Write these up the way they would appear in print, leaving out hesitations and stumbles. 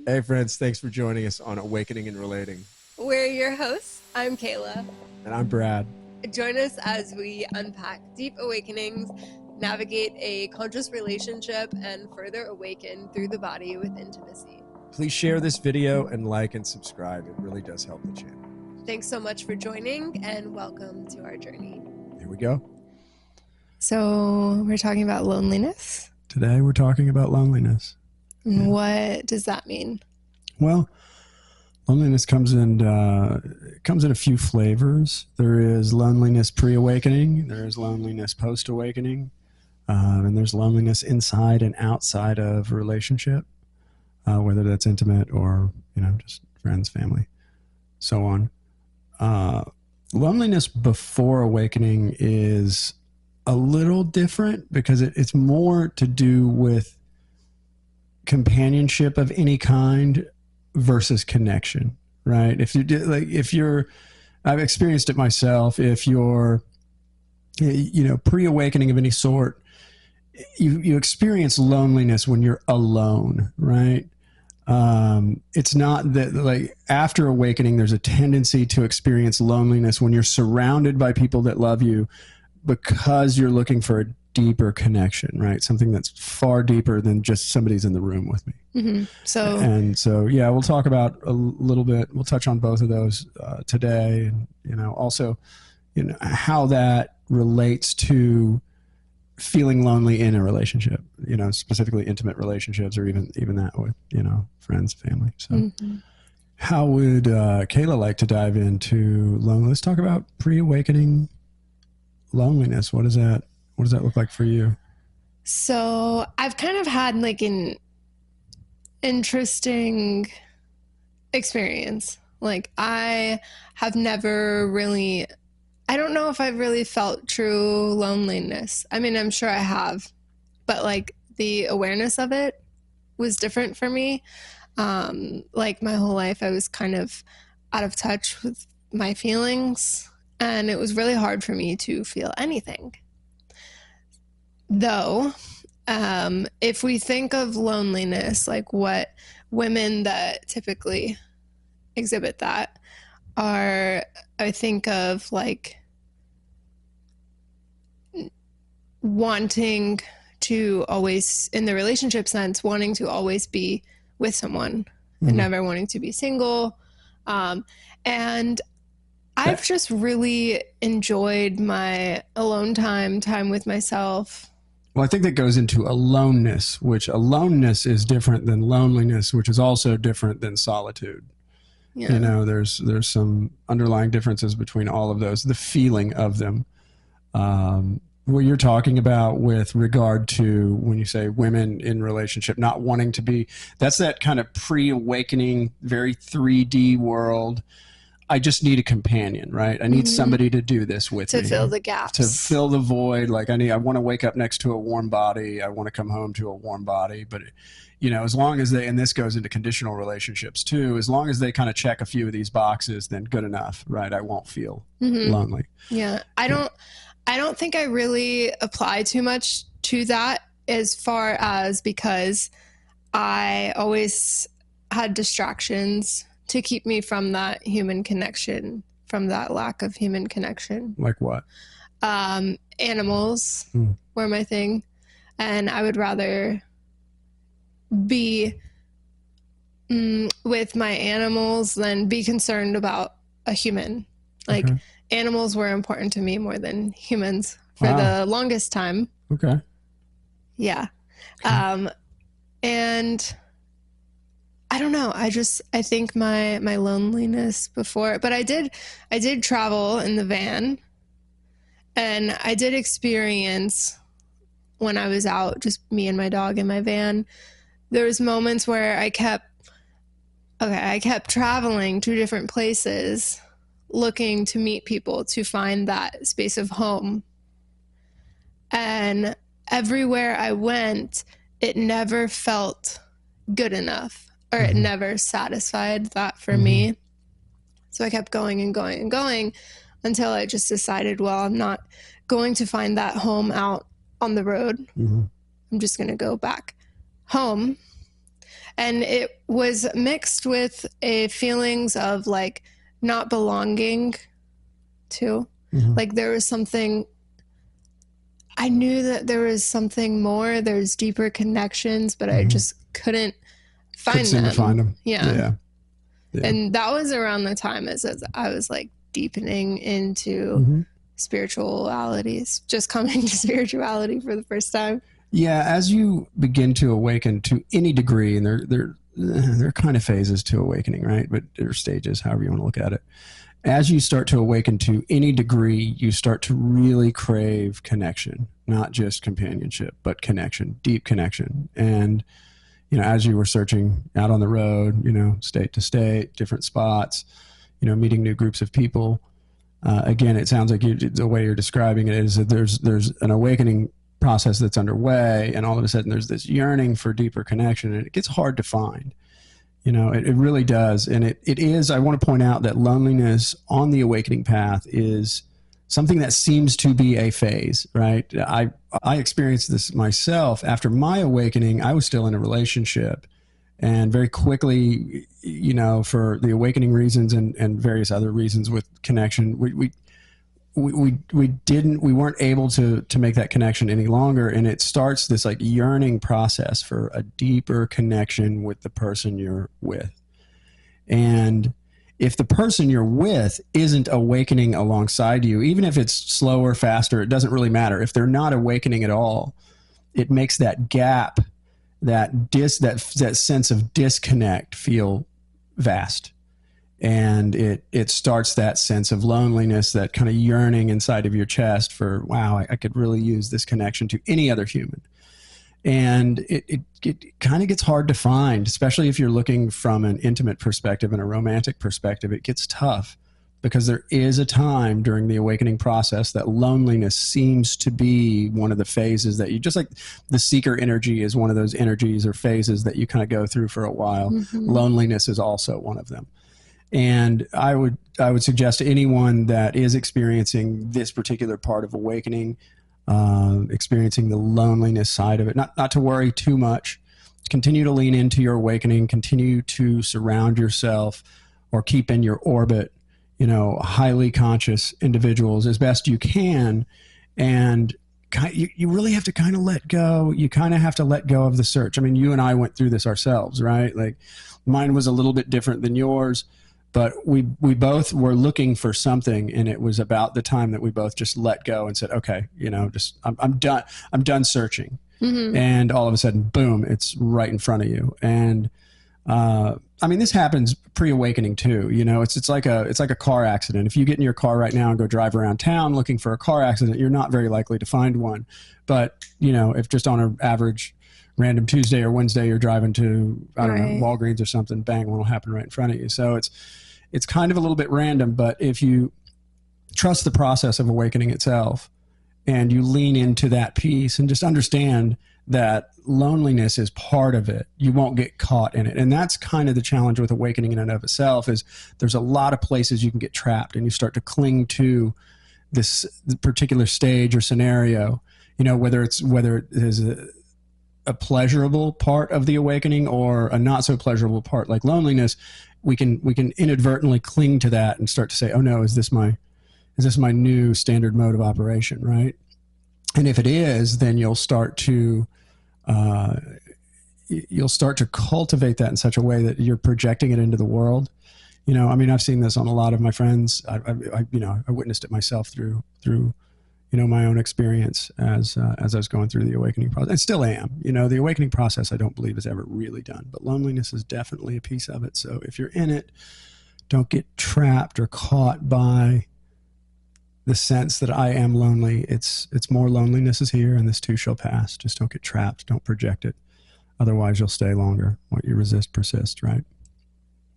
Hey friends, thanks for joining us on Awakening and Relating. We're your hosts. I'm Kayla. And I'm Brad. Join us as we unpack deep awakenings, navigate a conscious relationship, and further awaken through the body with intimacy. Please share this video and like and subscribe. It really does help the channel. Thanks so much for joining and welcome to our journey. Here we go. So we're talking about loneliness. Today we're talking about loneliness. Yeah. What does that mean? Well, loneliness comes in a few flavors. There is loneliness pre-awakening. There is loneliness post-awakening. And there's loneliness inside and outside of a relationship, whether that's intimate or, just friends, family, so on. Loneliness before awakening is a little different because it's more to do with companionship of any kind versus connection, right? I've experienced it myself. If you're, pre-awakening of any sort, you experience loneliness when you're alone, right? It's not that like after awakening, there's a tendency to experience loneliness when you're surrounded by people that love you because you're looking for a deeper connection, right? Something that's far deeper than just somebody's in the room with me. Mm-hmm. So we'll talk about a little bit. We'll touch on both of those today, and also, how that relates to feeling lonely in a relationship. Specifically intimate relationships, or even that with friends, family. So, how would Kayla like to dive into loneliness? Let's talk about pre-awakening loneliness. What does that look like for you? So I've kind of had like an interesting experience. Like I have never really, I don't know if I've really felt true loneliness. I mean, I'm sure I have, but like the awareness of it was different for me. Like my whole life I was kind of out of touch with my feelings, and it was really hard for me to feel anything. Though, if we think of loneliness, like what women that typically exhibit that are, I think of like wanting to always, in the relationship sense, wanting to always be with someone and never wanting to be single. And I've just really enjoyed my alone time with myself. Well, I think that goes into aloneness, which aloneness is different than loneliness, which is also different than solitude. Yeah. There's some underlying differences between all of those, the feeling of them. What you're talking about with regard to when you say women in relationship not wanting to be, that's that kind of pre-awakening, very 3D world. I just need a companion, right? I need somebody to do this with me. To fill the gaps. To fill the void. Like I want to wake up next to a warm body. I want to come home to a warm body. But, as long as and this goes into conditional relationships too, as long as they kind of check a few of these boxes, then good enough, right? I won't feel lonely. Yeah. I don't think I really apply too much to that, as far as because I always had distractions to keep me from that human connection, from that lack of human connection. Like what? Animals were my thing. And I would rather be with my animals than be concerned about a human. Like animals were important to me more than humans for the longest time. Okay. Yeah. And I don't know. I think my loneliness before, but I did travel in the van, and I did experience when I was out, just me and my dog in my van, there was moments where I kept traveling to different places, looking to meet people, to find that space of home. And everywhere I went, it never felt good enough. Or it never satisfied that for me. So I kept going and going and going until I just decided, well, I'm not going to find that home out on the road. I'm just going to go back home. And it was mixed with a feelings of like not belonging to. Like there was something, I knew that there was something more, there's deeper connections, but I just couldn't seem to find them. Yeah. And that was around the time as I was like deepening into spiritualities, just coming to spirituality for the first time. Yeah, as you begin to awaken to any degree, and they're kind of phases to awakening, right? But they're stages, however you want to look at it. As you start to awaken to any degree, you start to really crave connection, not just companionship, but connection, deep connection. And, you know, as you were searching out on the road, you know, state to state, different spots, you know, meeting new groups of people, again, it sounds like the way you're describing it is that there's an awakening process that's underway, and all of a sudden there's this yearning for deeper connection, and it gets hard to find. You know, it really does. And it is, I want to point out that loneliness on the awakening path is something that seems to be a phase, right? I experienced this myself. After my awakening, I was still in a relationship, and very quickly, you know, for the awakening reasons and various other reasons with connection, we weren't able to make that connection any longer. And it starts this like yearning process for a deeper connection with the person you're with. And if the person you're with isn't awakening alongside you, even if it's slower, faster, it doesn't really matter. If they're not awakening at all, it makes that gap, that sense of disconnect feel vast. And it starts that sense of loneliness, that kind of yearning inside of your chest for, wow, I could really use this connection to any other human. And it kind of gets hard to find, especially if you're looking from an intimate perspective and a romantic perspective. It gets tough because there is a time during the awakening process that loneliness seems to be one of the phases that you, just like the seeker energy is one of those energies or phases that you kind of go through for a while. Loneliness is also one of them. And I would suggest to anyone that is experiencing this particular part of awakening, experiencing the loneliness side of it, not to worry too much. Continue to lean into your awakening. Continue to surround yourself or keep in your orbit, you know, highly conscious individuals as best you can. And you really have to kind of let go. You kind of have to let go of the search. I mean, you and I went through this ourselves, right? Like mine was a little bit different than yours. But we both were looking for something, and it was about the time that we both just let go and said, okay, you know, just I'm done. I'm done searching. And all of a sudden, boom, it's right in front of you. And I mean, this happens pre-awakening too. You know, it's like a car accident. If you get in your car right now and go drive around town looking for a car accident, you're not very likely to find one. But you know, if just on an average random Tuesday or Wednesday you're driving to, I don't know, Walgreens or something, bang, one will happen right in front of you. So it's kind of a little bit random, but if you trust the process of awakening itself and you lean into that piece and just understand that loneliness is part of it, you won't get caught in it. And that's kind of the challenge with awakening in and of itself, is there's a lot of places you can get trapped and you start to cling to this particular stage or scenario, you know, whether it is a pleasurable part of the awakening or a not so pleasurable part like loneliness. We can inadvertently cling to that and start to say, oh no, is this my new standard mode of operation, right? And if it is, then you'll start to cultivate that in such a way that you're projecting it into the world. You know, I mean, I've seen this on a lot of my friends. I witnessed it myself through you know, my own experience as I was going through the awakening process. I still am. You know, the awakening process I don't believe is ever really done, but loneliness is definitely a piece of it. So if you're in it, don't get trapped or caught by the sense that I am lonely. It's more loneliness is here and this too shall pass. Just don't get trapped. Don't project it. Otherwise you'll stay longer. What you resist persists, right?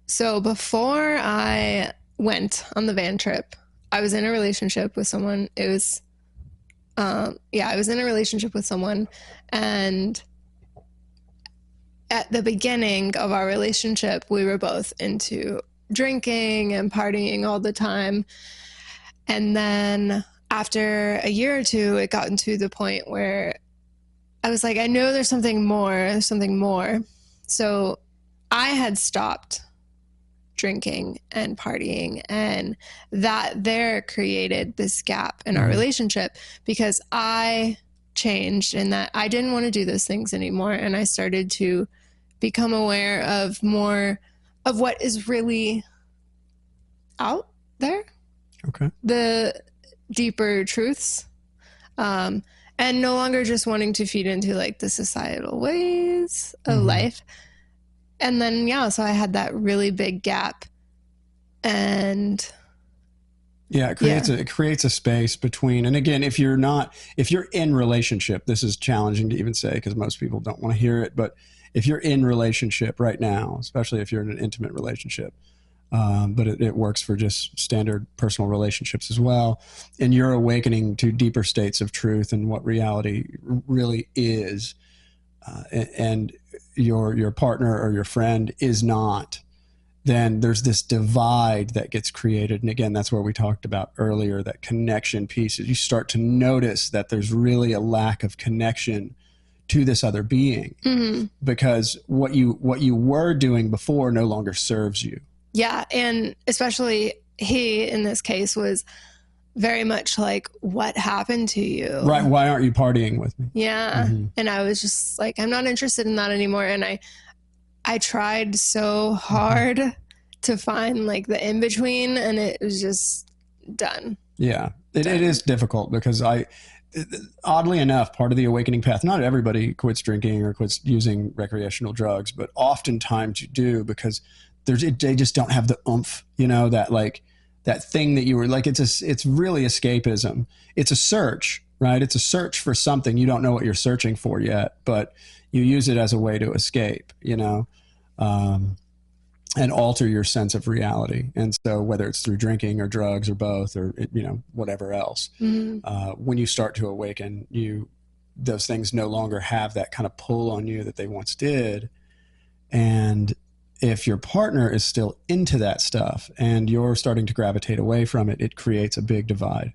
So before I went on the van trip, I was in a relationship with someone. It was I was in a relationship with someone, and at the beginning of our relationship, we were both into drinking and partying all the time. And then after a year or two, it got to the point where I was like, I know there's something more. So I had stopped drinking and partying, and that there created this gap in our relationship because I changed and that I didn't want to do those things anymore. And I started to become aware of more of what is really out there. Okay. The deeper truths. And no longer just wanting to feed into like the societal ways of life. And then, yeah, so I had that really big gap. And yeah, it creates a space between, and again, if you're in relationship, this is challenging to even say because most people don't want to hear it, but if you're in relationship right now, especially if you're in an intimate relationship, but it works for just standard personal relationships as well, and you're awakening to deeper states of truth and what reality really is, and your partner or your friend is not, then there's this divide that gets created. And again, that's where we talked about earlier, that connection piece. You start to notice that there's really a lack of connection to this other being because what you were doing before no longer serves you. Yeah. And especially he, in this case, was very much like, what happened to you? Right. Why aren't you partying with me? Yeah. And I was just like, I'm not interested in that anymore. And I tried so hard to find like the in-between, and it was just done. Yeah. It is difficult because oddly enough, part of the awakening path, not everybody quits drinking or quits using recreational drugs, but oftentimes you do because they just don't have the oomph, that thing that you were like, it's really escapism. It's a search, right? It's a search for something. You don't know what you're searching for yet, but you use it as a way to escape, and alter your sense of reality. And so whether it's through drinking or drugs or both, or, whatever else, when you start to awaken, those things no longer have that kind of pull on you that they once did. And if your partner is still into that stuff and you're starting to gravitate away from it, it creates a big divide.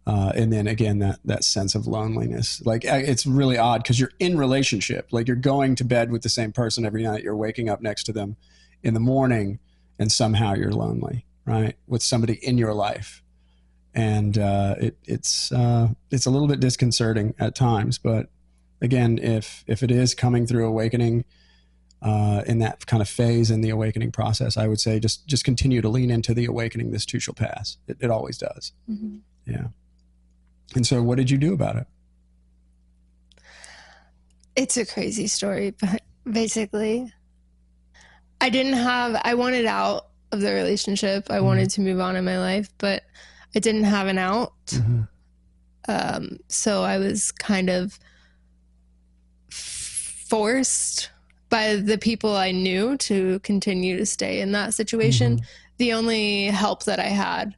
And then again, that sense of loneliness, like it's really odd because you're in relationship, like you're going to bed with the same person every night. You're waking up next to them in the morning and somehow you're lonely, right? With somebody in your life. And it's a little bit disconcerting at times, but again, if it is coming through awakening, in that kind of phase in the awakening process, I would say just continue to lean into the awakening. This too shall pass. It always does. Yeah. And so what did you do about it? It's a crazy story, but basically I wanted out of the relationship. I wanted to move on in my life, but I didn't have an out. So I was kind of forced by the people I knew to continue to stay in that situation. The only help that I had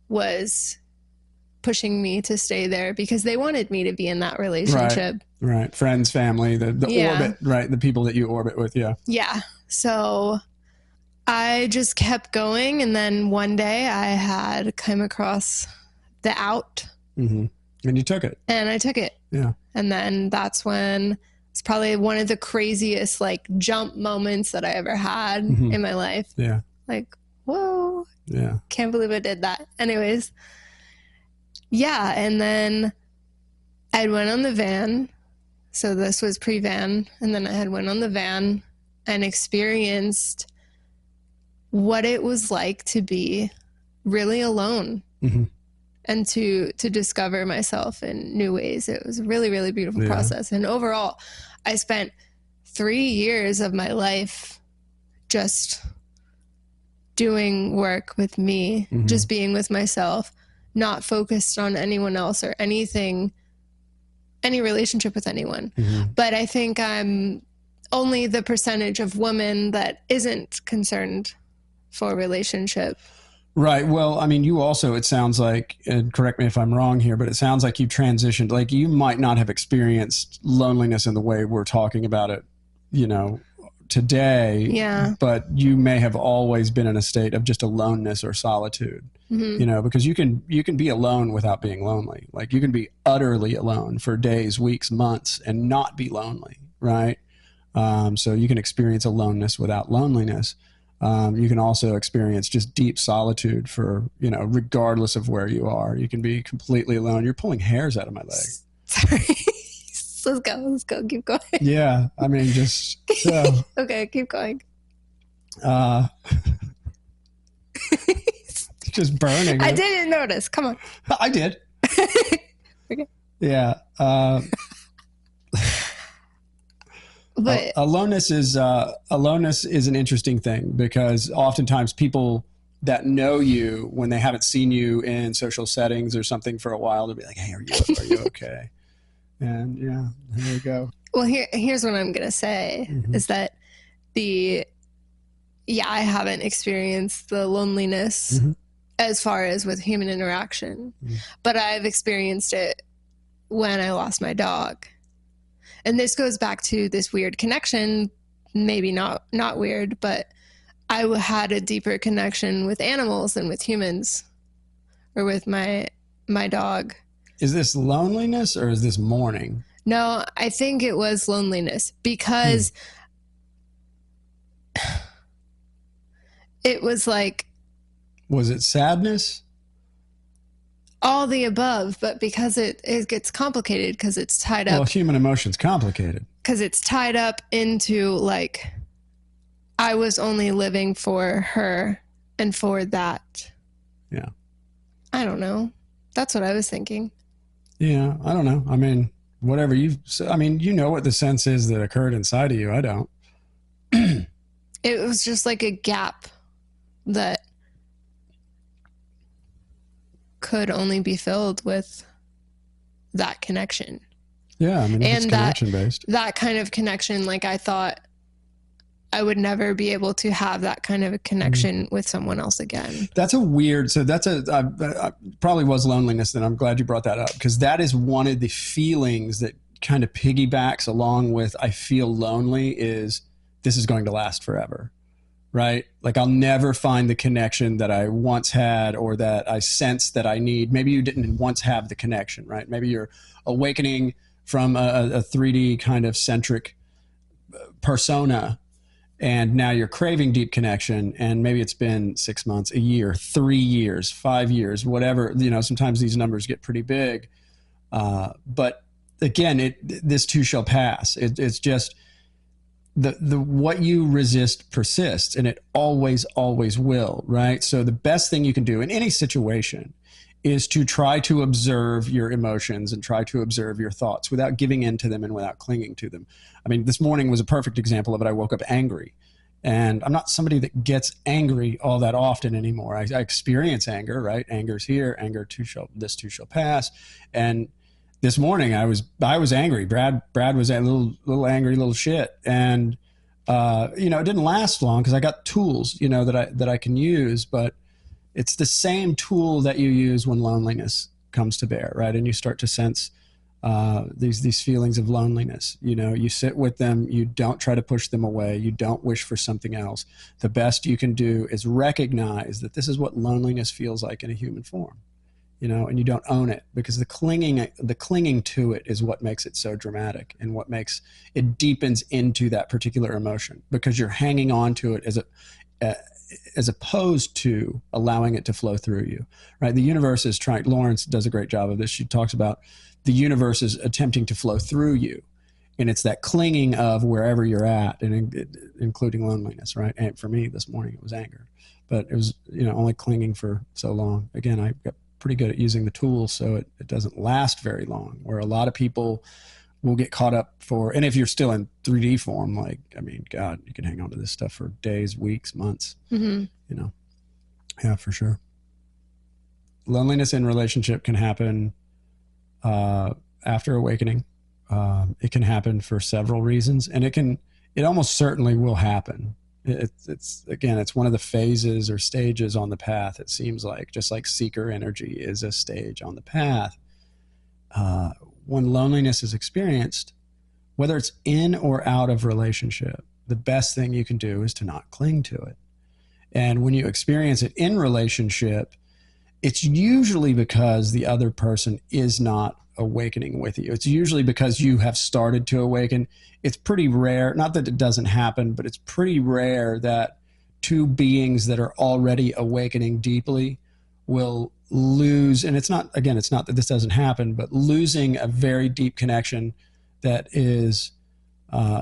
was pushing me to stay there because they wanted me to be in that relationship. Right. Friends, family, the orbit, right? The people that you orbit with. Yeah. Yeah. So I just kept going. And then one day I had come across the out. And you took it. And I took it. Yeah. And then that's when it's probably one of the craziest like jump moments that I ever had in my life. Yeah. Like, whoa. Yeah. Can't believe I did that. Anyways. Yeah. And then I went on the van. So this was pre-van. And then I had went on the van and experienced what it was like to be really alone and to discover myself in new ways. It was a really, really beautiful process. And overall, I spent 3 years of my life just doing work with me, just being with myself, not focused on anyone else or anything, any relationship with anyone. But I think I'm only the percentage of women that isn't concerned for a relationship. Right. Well, I mean, you also, it sounds like, and correct me if I'm wrong here, but it sounds like you transitioned, like you might not have experienced loneliness in the way we're talking about it, today. Yeah. But you may have always been in a state of just aloneness or solitude, because you can be alone without being lonely. Like you can be utterly alone for days, weeks, months and not be lonely. Right. So you can experience aloneness without loneliness. You can also experience just deep solitude for, regardless of where you are. You can be completely alone. You're pulling hairs out of my leg. Sorry. Let's go. Keep going. Yeah. I mean, just so. Okay, keep going. Just burning. I didn't notice. Come on. I did. Okay. Yeah. But aloneness is an interesting thing, because oftentimes people that know you, when they haven't seen you in social settings or something for a while, they'll be like, "Hey, are you okay?" And yeah, there we go. Well, here's what I'm gonna say is that I haven't experienced the loneliness as far as with human interaction, but I've experienced it when I lost my dog. And this goes back to this weird connection, maybe not weird, but I had a deeper connection with animals than with humans, or with my dog. Is this loneliness or is this mourning? No, I think it was loneliness, because it was like... Was it sadness? All the above, but because it gets complicated, because it's tied up. Well, human emotion's complicated. Because it's tied up into, like, I was only living for her and for that. Yeah. I don't know. That's what I was thinking. Yeah, I don't know. I mean, whatever you know what the sense is that occurred inside of you. I don't. It was just like a gap that could only be filled with that connection. Yeah, I mean, it's connection based. That kind of connection, like, I thought I would never be able to have that kind of a connection with someone else again. That's probably was loneliness. Then I'm glad you brought that up, because that is one of the feelings that kind of piggybacks along with I feel lonely, is this is going to last forever. Right? Like, I'll never find the connection that I once had, or that I sense that I need. Maybe you didn't once have the connection, right? Maybe you're awakening from a 3D kind of centric persona, and now you're craving deep connection, and maybe it's been 6 months, a year, 3 years, 5 years, whatever. Sometimes these numbers get pretty big. But again, this too shall pass. It's just... The what you resist persists, and it always will, right? So the best thing you can do in any situation is to try to observe your emotions and try to observe your thoughts without giving in to them and without clinging to them. I mean, this morning was a perfect example of it. I woke up angry, and I'm not somebody that gets angry all that often anymore. I experience anger, right? Anger's here. This too shall pass. And this morning I was angry. Brad was a little angry little shit. And, it didn't last long, because I got tools, that I can use, but it's the same tool that you use when loneliness comes to bear, right? And you start to sense these feelings of loneliness. You sit with them. You don't try to push them away. You don't wish for something else. The best you can do is recognize that this is what loneliness feels like in a human form. And you don't own it, because the clinging to it is what makes it so dramatic, and what makes it deepens into that particular emotion, because you're hanging on to it as opposed to allowing it to flow through you, right? The universe is trying. Lawrence does a great job of this. She talks about the universe is attempting to flow through you, and it's that clinging of wherever you're at, and including loneliness, right? And for me this morning, it was anger, but it was only clinging for so long. Again, I got pretty good at using the tools, so it doesn't last very long, where a lot of people will get caught up and if you're still in 3D form, like, I mean, God, you can hang on to this stuff for days, weeks, months. Yeah, for sure. Loneliness in relationship can happen after awakening. It can happen for several reasons, and it almost certainly will happen. It's one of the phases or stages on the path. It seems like, just like seeker energy is a stage on the path. When loneliness is experienced, whether it's in or out of relationship, the best thing you can do is to not cling to it. And when you experience it in relationship, it's usually because the other person is not awakening with you. It's usually because you have started to awaken. It's pretty rare, not that it doesn't happen, but it's pretty rare that two beings that are already awakening deeply will lose. And it's not, again, it's not that this doesn't happen, but losing a very deep connection that is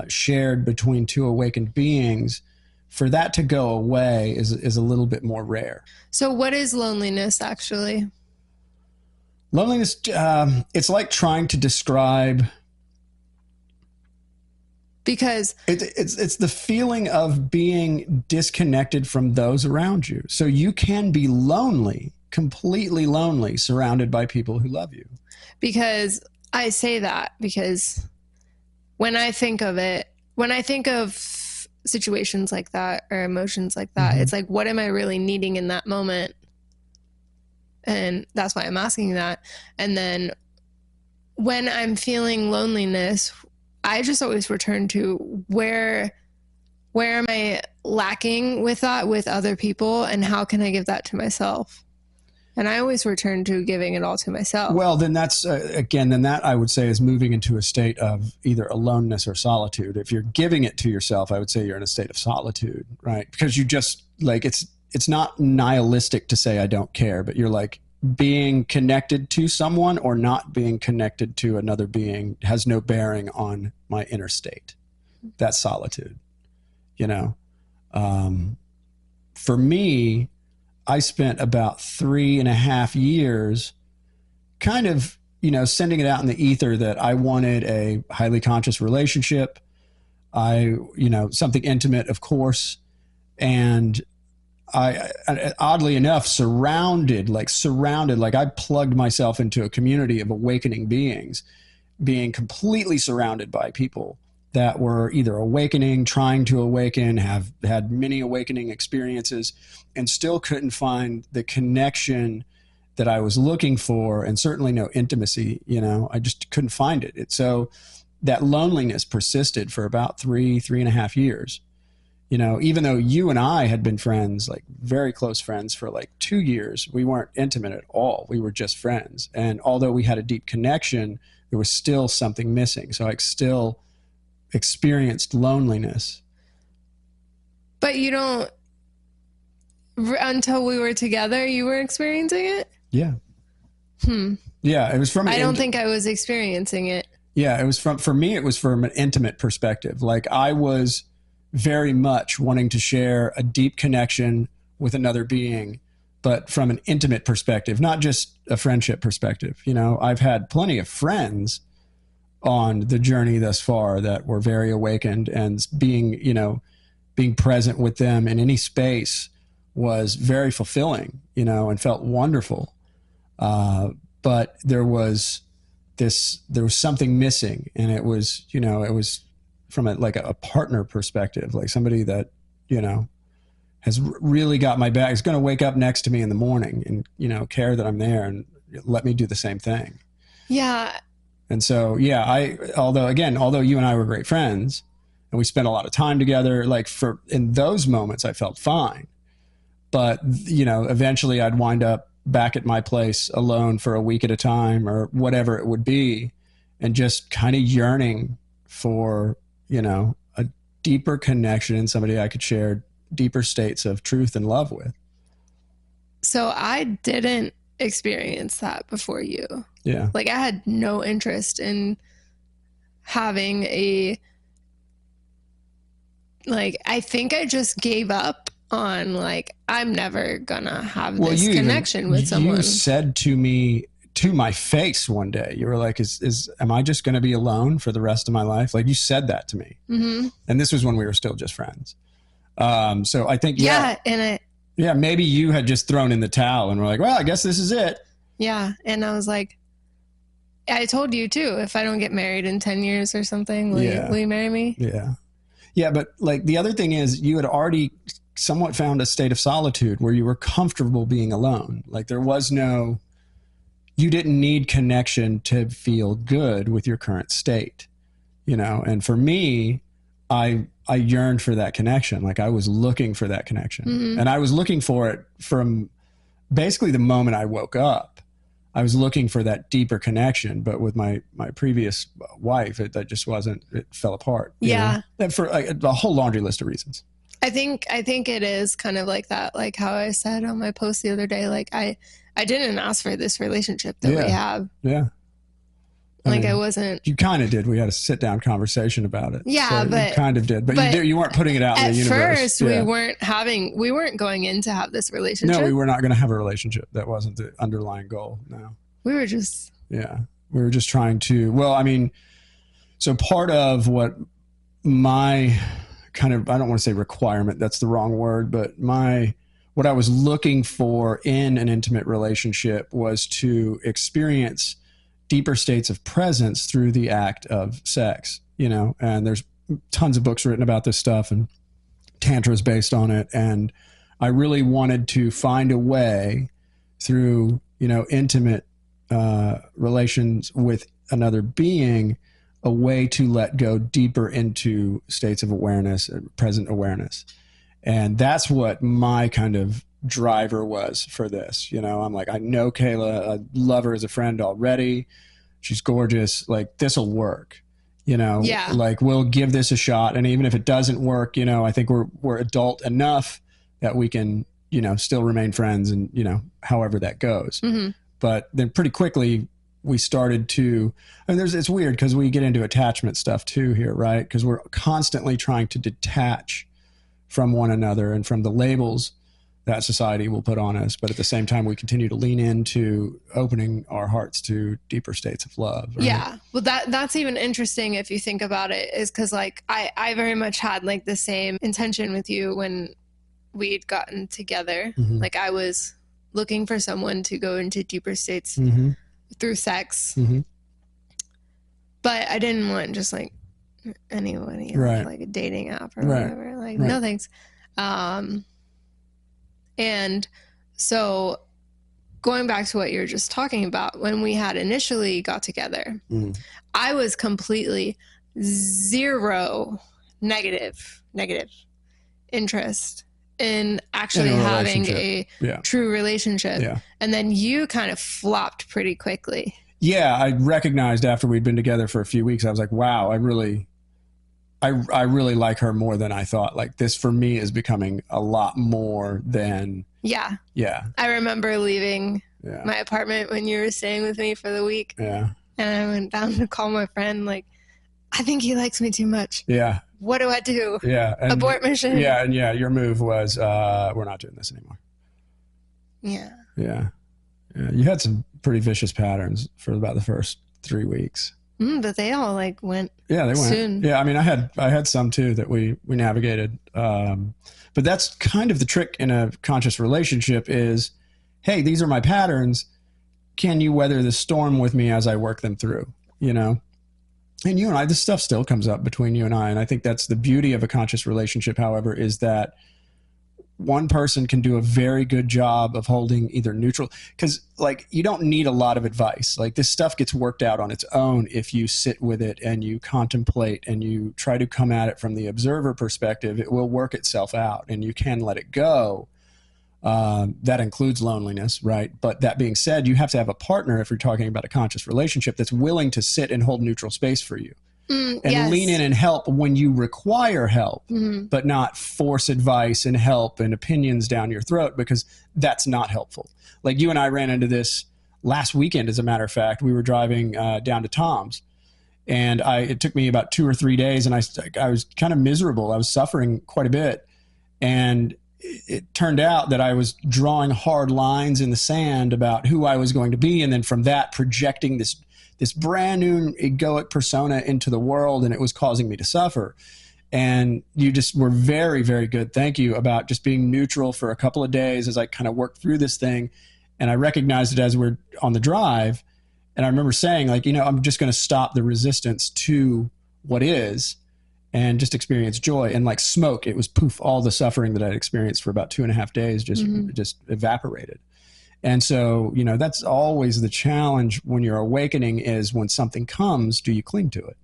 shared between two awakened beings, for that to go away is a little bit more rare. So what is loneliness actually? Loneliness, it's like trying to describe, because it's the feeling of being disconnected from those around you. So you can be lonely, completely lonely, surrounded by people who love you. Because I say that because when I think of it, when I think of situations like that or emotions like that, it's like, what am I really needing in that moment? And that's why I'm asking that. And then when I'm feeling loneliness, I just always return to where am I lacking with that with other people, and how can I give that to myself? And I always return to giving it all to myself. Well, then that's, again, then that I would say is moving into a state of either aloneness or solitude. If you're giving it to yourself, I would say you're in a state of solitude, right? Because you just, like, it's not nihilistic to say I don't care, but you're like, being connected to someone or not being connected to another being has no bearing on my inner state. That's solitude, you know? For me, I spent about 3.5 years kind of, you know, sending it out in the ether that I wanted a highly conscious relationship. Something intimate, of course. And I oddly enough, surrounded, like I plugged myself into a community of awakening beings, being completely surrounded by people that were either awakening, trying to awaken, have had many awakening experiences, and still couldn't find the connection that I was looking for, and certainly no intimacy. You know, I just couldn't find it. So that loneliness persisted for about 3.5 years. You know, even though you and I had been friends, like very close friends for like 2 years, we weren't intimate at all. We were just friends. And although we had a deep connection, there was still something missing. So I still experienced loneliness. But you don't, until we were together, you were experiencing it? Yeah. Yeah, it was from I don't think I was experiencing it. Yeah, it was for me, it was from an intimate perspective. Like I was very much wanting to share a deep connection with another being, but from an intimate perspective, not just a friendship perspective. You know, I've had plenty of friends on the journey thus far that were very awakened, and being present with them in any space was very fulfilling, you know, and felt wonderful. But there was something missing, and it was from a partner perspective, like somebody that, you know, has really got my back, is going to wake up next to me in the morning and, you know, care that I'm there and let me do the same thing. Yeah. And so, yeah, although you and I were great friends and we spent a lot of time together, like in those moments I felt fine. But, you know, eventually I'd wind up back at my place alone for a week at a time or whatever it would be, and just kind of yearning for, you know, a deeper connection and somebody I could share deeper states of truth and love with. So I didn't experience that before you. Yeah. Like I had no interest in having I think I just gave up on I'm never gonna have this connection with someone. You said to me, to my face one day, you were like, am I just going to be alone for the rest of my life? Like you said that to me. Mm-hmm. And this was when we were still just friends. So I think, maybe you had just thrown in the towel and were like, well, I guess this is it. Yeah. And I was like, I told you too, if I don't get married in 10 years or something, will you marry me? Yeah. Yeah. But like the other thing is you had already somewhat found a state of solitude where you were comfortable being alone. Like you didn't need connection to feel good with your current state, you know? And for me, I yearned for that connection. Like I was looking for that connection, and I was looking for it from basically the moment I woke up. I was looking for that deeper connection, but with my previous wife, that just wasn't. It fell apart. Yeah, for a whole laundry list of reasons. I think it is kind of like that, like how I said on my post the other day. Like I didn't ask for this relationship that we have. Yeah. I wasn't. You kind of did. We had a sit down conversation about it. Yeah, so but you kind of did, but you weren't putting it out in the universe. At first, we weren't going in to have this relationship. No, we were not going to have a relationship. That wasn't the underlying goal. No, we were just. Yeah, we were just trying to. Well, I mean, so part of what my kind of, I don't want to say requirement. That's the wrong word, but what I was looking for in an intimate relationship was to experience deeper states of presence through the act of sex, and there's tons of books written about this stuff, and Tantra is based on it. And I really wanted to find a way through, intimate relations with another being, a way to let go deeper into states of awareness, present awareness. And that's what my kind of driver was for this. I'm like, I know Kayla, I love her as a friend already. She's gorgeous. Like, this'll work, Yeah. Like, we'll give this a shot. And even if it doesn't work, I think we're adult enough that we can, still remain friends and, however that goes. Mm-hmm. But then pretty quickly we started to, and it's weird because we get into attachment stuff too here, right? Because we're constantly trying to detach from one another and from the labels that society will put on us. But at the same time, we continue to lean into opening our hearts to deeper states of love. Right? Yeah. Well, that's even interesting if you think about it, is because like I very much had like the same intention with you when we'd gotten together. Mm-hmm. Like I was looking for someone to go into deeper states mm-hmm. through sex. Mm-hmm. But I didn't want just like anybody right. like a dating app or right. whatever. Like, right. no thanks. And so going back to what you were just talking about, when we had initially got together, I was completely zero negative interest in actually having a true relationship. Yeah. And then you kind of flopped pretty quickly. Yeah. I recognized after we'd been together for a few weeks, I was like, wow, I really like her more than I thought. Like, this for me is becoming a lot more than. Yeah. Yeah. I remember leaving my apartment when you were staying with me for the week. Yeah. And I went down to call my friend, like, I think he likes me too much. Yeah. What do I do? Yeah. And abort mission. Yeah. And your move was, we're not doing this anymore. Yeah. Yeah. Yeah. You had some pretty vicious patterns for about the first 3 weeks. But they all like went. Yeah, they went. Soon. Yeah, I mean, I had some too that we navigated. But that's kind of the trick in a conscious relationship is, hey, these are my patterns. Can you weather the storm with me as I work them through? And you and I, this stuff still comes up between you and I. And I think that's the beauty of a conscious relationship, however, is that one person can do a very good job of holding either neutral, because like you don't need a lot of advice. Like this stuff gets worked out on its own if you sit with it and you contemplate and you try to come at it from the observer perspective. It will work itself out and you can let it go. That includes loneliness, right? But that being said, you have to have a partner if you're talking about a conscious relationship that's willing to sit and hold neutral space for you. And lean in and help when you require help, but not force advice and help and opinions down your throat, because that's not helpful. Like you and I ran into this last weekend, as a matter of fact. We were driving down to Tom's, and it took me about 2 or 3 days, and I was kind of miserable. I was suffering quite a bit, and it turned out that I was drawing hard lines in the sand about who I was going to be, and then from that projecting this brand new egoic persona into the world, and it was causing me to suffer. And you just were very, very good. Thank you, about just being neutral for a couple of days as I kind of worked through this thing. And I recognized it as we're on the drive. And I remember saying, like, I'm just going to stop the resistance to what is and just experience joy. And like smoke, it was poof, all the suffering that I'd experienced for about 2.5 days just evaporated. And so, that's always the challenge when you're awakening, is when something comes, do you cling to it?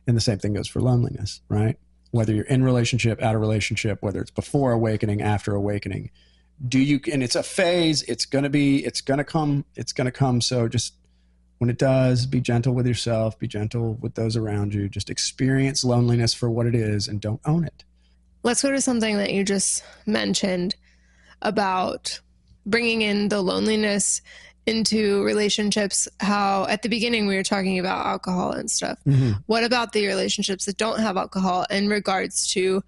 And the same thing goes for loneliness, right? Whether you're in relationship, out of relationship, whether it's before awakening, after awakening, Do you, and it's a phase, it's going to come. So just when it does, be gentle with yourself, be gentle with those around you. Just experience loneliness for what it is and don't own it. Let's go to something that you just mentioned about bringing in the loneliness into relationships. How at the beginning we were talking about alcohol and stuff. Mm-hmm. What about the relationships that don't have alcohol in regards to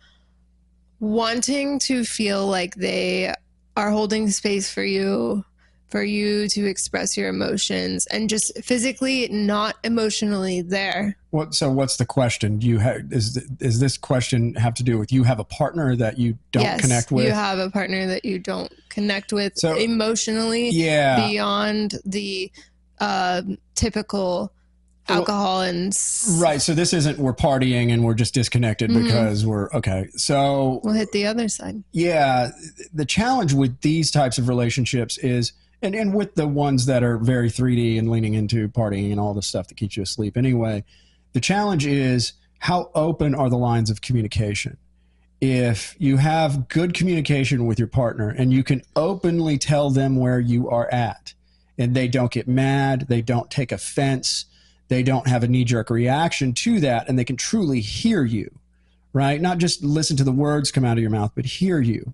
wanting to feel like they are holding space for you to express your emotions, and just physically not emotionally there? So what's the question? Is this question have to do with you have a partner that you don't connect with? You have a partner that you don't connect with emotionally beyond the typical alcohol and right. So this isn't we're partying and we're just disconnected because we're okay. So we'll hit the other side. Yeah. The challenge with these types of relationships is, and with the ones that are very 3D and leaning into partying and all the stuff that keeps you asleep anyway, the challenge is how open are the lines of communication? If you have good communication with your partner and you can openly tell them where you are at, and they don't get mad, they don't take offense, they don't have a knee-jerk reaction to that, and they can truly hear you, right? Not just listen to the words come out of your mouth, but hear you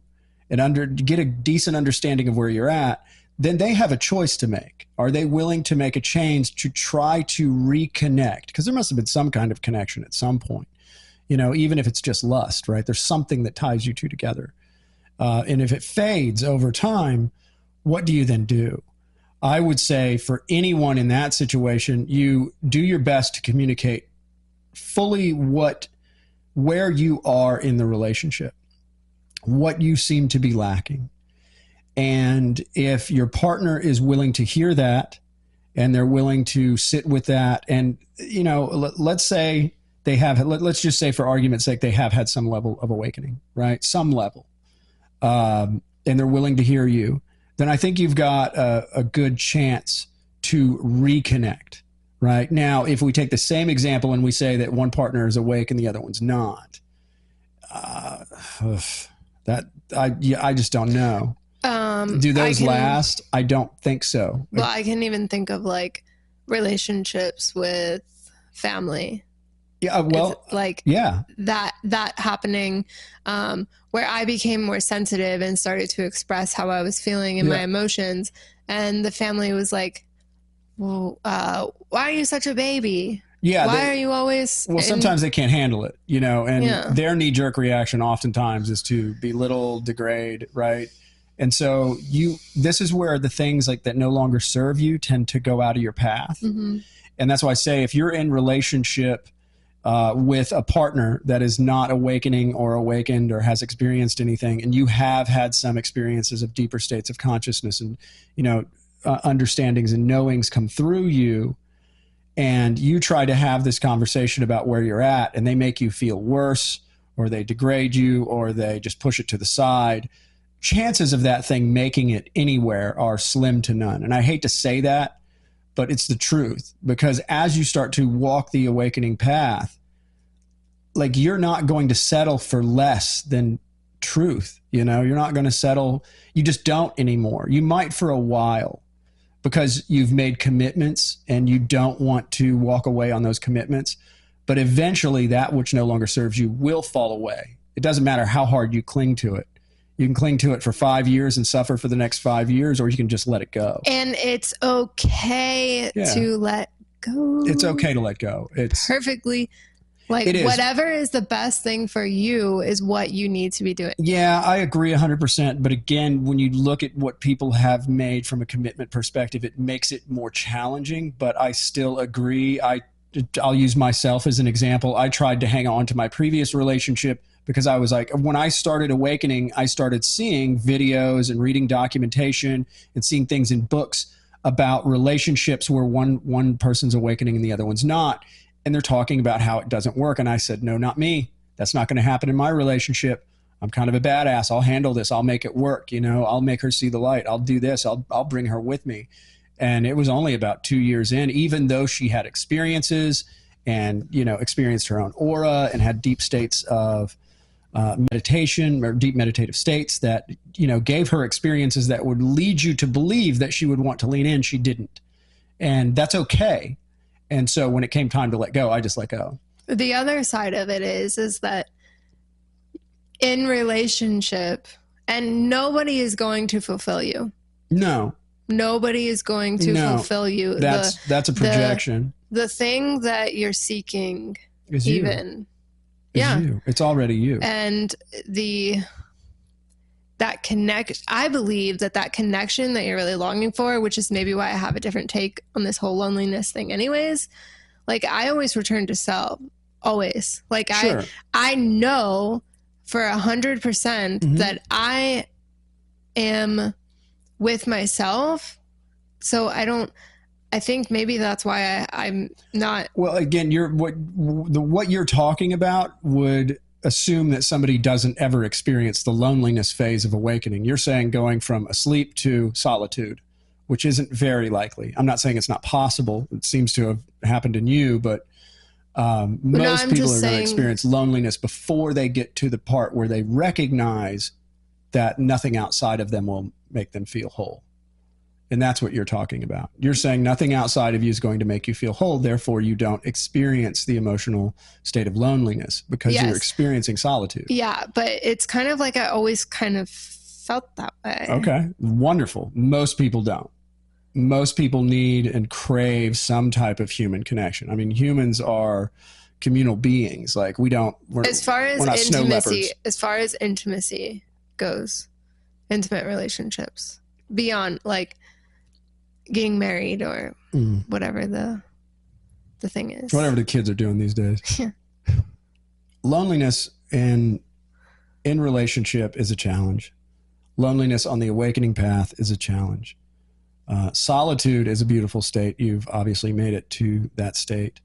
and get a decent understanding of where you're at, then they have a choice to make. Are they willing to make a change to try to reconnect? Because there must have been some kind of connection at some point, even if it's just lust, right? There's something that ties you two together. And if it fades over time, what do you then do? I would say for anyone in that situation, you do your best to communicate fully where you are in the relationship, what you seem to be lacking. And if your partner is willing to hear that and they're willing to sit with that, and, let's say they have, let's just say for argument's sake, they have had some level of awakening, right? Some level. And they're willing to hear you, then I think you've got a good chance to reconnect, right? Now, if we take the same example and we say that one partner is awake and the other one's not, I just don't know. Do those last? I don't think so. Well, I can even think of like relationships with family. Yeah, well, that happening, where I became more sensitive and started to express how I was feeling and my emotions, and the family was like, "Well, why are you such a baby? Yeah, why are you always?" Well, sometimes they can't handle it, and their knee-jerk reaction oftentimes is to belittle, degrade, right? And so this is where the things like that no longer serve you tend to go out of your path. Mm-hmm. And that's why I say if you're in relationship with a partner that is not awakening or awakened or has experienced anything, and you have had some experiences of deeper states of consciousness and, understandings and knowings come through you, and you try to have this conversation about where you're at and they make you feel worse or they degrade you or they just push it to the side, chances of that thing making it anywhere are slim to none. And I hate to say that, but it's the truth, because as you start to walk the awakening path, like you're not going to settle for less than truth. You're not going to settle. You just don't anymore. You might for a while because you've made commitments and you don't want to walk away on those commitments. But eventually that which no longer serves you will fall away. It doesn't matter how hard you cling to it. You can cling to it for 5 years and suffer for the next 5 years, or you can just let it go. And it's okay to let go. It's okay to let go. It's perfectly, whatever is the best thing for you is what you need to be doing. Yeah, I agree 100%. But again, when you look at what people have made from a commitment perspective, it makes it more challenging. But I still agree. I'll use myself as an example. I tried to hang on to my previous relationship because I was like, when I started awakening, I started seeing videos and reading documentation and seeing things in books about relationships where one person's awakening and the other one's not. And they're talking about how it doesn't work. And I said, no, not me. That's not going to happen in my relationship. I'm kind of a badass. I'll handle this. I'll make it work. I'll make her see the light. I'll do this. I'll bring her with me. And it was only about 2 years in, even though she had experiences and, experienced her own aura and had deep states of meditation or deep meditative states that, gave her experiences that would lead you to believe that she would want to lean in. She didn't. And that's okay. And so when it came time to let go, I just let go. The other side of it is that in relationship, and nobody is going to fulfill you. No. Nobody is going to fulfill you. That's a projection. The thing that you're seeking is even. Is you. It's already you. And I believe that connection that you're really longing for, which is maybe why I have a different take on this whole loneliness thing anyways. Like, I always return to self. Always. Like, sure. I know for 100% that I am with myself. So I think maybe that's why I'm not. Well, again, what you're talking about would assume that somebody doesn't ever experience the loneliness phase of awakening. You're saying going from asleep to solitude, which isn't very likely. I'm not saying it's not possible. It seems to have happened in you, but most people are going to experience loneliness before they get to the part where they recognize that nothing outside of them will make them feel whole. And that's what you're talking about. You're saying nothing outside of you is going to make you feel whole. Therefore, you don't experience the emotional state of loneliness because you're experiencing solitude. Yeah, but it's kind of like I always kind of felt that way. Okay, wonderful. Most people don't. Most people need and crave some type of human connection. I mean, humans are communal beings. Like, we're not snow leopards. As far as intimacy goes, intimate relationships beyond like getting married or whatever the thing is. Whatever the kids are doing these days. Yeah. Loneliness in relationship is a challenge. Loneliness on the awakening path is a challenge. Solitude is a beautiful state. You've obviously made it to that state.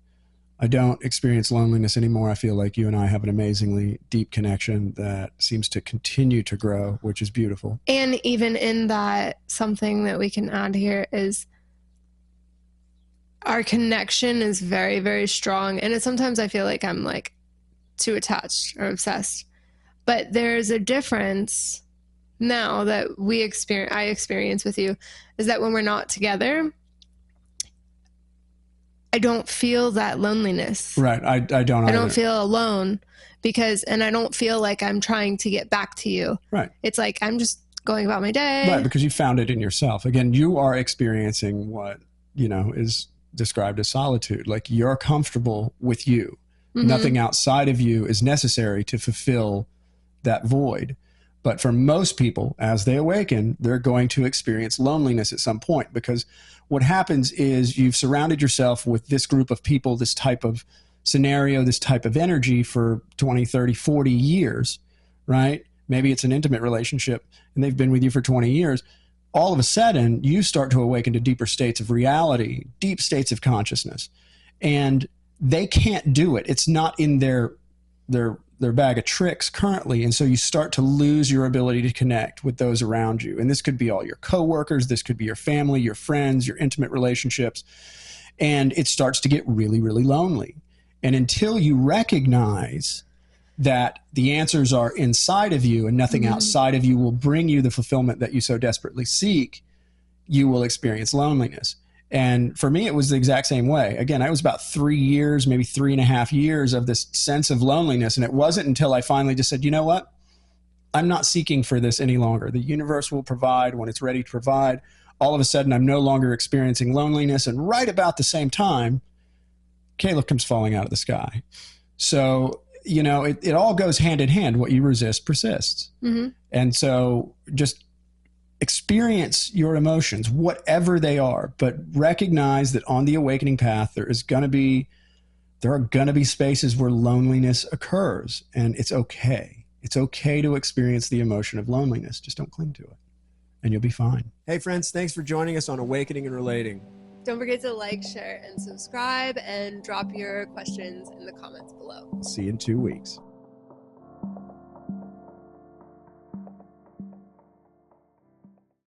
I don't experience loneliness anymore. I feel like you and I have an amazingly deep connection that seems to continue to grow, which is beautiful. And even in that, something that we can add here is our connection is very, very strong. And sometimes I feel like I'm like too attached or obsessed. But there's a difference now that I experience with you, is that when we're not together, I don't feel that loneliness. Right. I don't. I don't feel alone and I don't feel like I'm trying to get back to you. Right. It's like I'm just going about my day. Right, because you found it in yourself. Again, you are experiencing what, is described as solitude. Like, you're comfortable with you. Mm-hmm. Nothing outside of you is necessary to fulfill that void. But for most people, as they awaken, they're going to experience loneliness at some point, because what happens is you've surrounded yourself with this group of people, this type of scenario, this type of energy for 20, 30, 40 years, right? Maybe it's an intimate relationship and they've been with you for 20 years. All of a sudden, you start to awaken to deeper states of reality, deep states of consciousness, and they can't do it. It's not in their bag of tricks currently. And so you start to lose your ability to connect with those around you. And this could be all your coworkers. This could be your family, your friends, your intimate relationships. And it starts to get really, really lonely. And until you recognize that the answers are inside of you and nothing outside of you will bring you the fulfillment that you so desperately seek, you will experience loneliness. And for me, it was the exact same way. Again, I was about 3 years, maybe 3.5 years of this sense of loneliness. And it wasn't until I finally just said, you know what? I'm not seeking for this any longer. The universe will provide when it's ready to provide. All of a sudden, I'm no longer experiencing loneliness. And right about the same time, Kayla comes falling out of the sky. So, it all goes hand in hand. What you resist persists. Mm-hmm. And so just experience your emotions, whatever they are, but recognize that on the awakening path, there are going to be spaces where loneliness occurs, and it's okay. It's okay to experience the emotion of loneliness. Just don't cling to it, and you'll be fine. Hey friends, thanks for joining us on Awakening and Relating. Don't forget to like, share, and subscribe, and drop your questions in the comments below. See you in 2 weeks.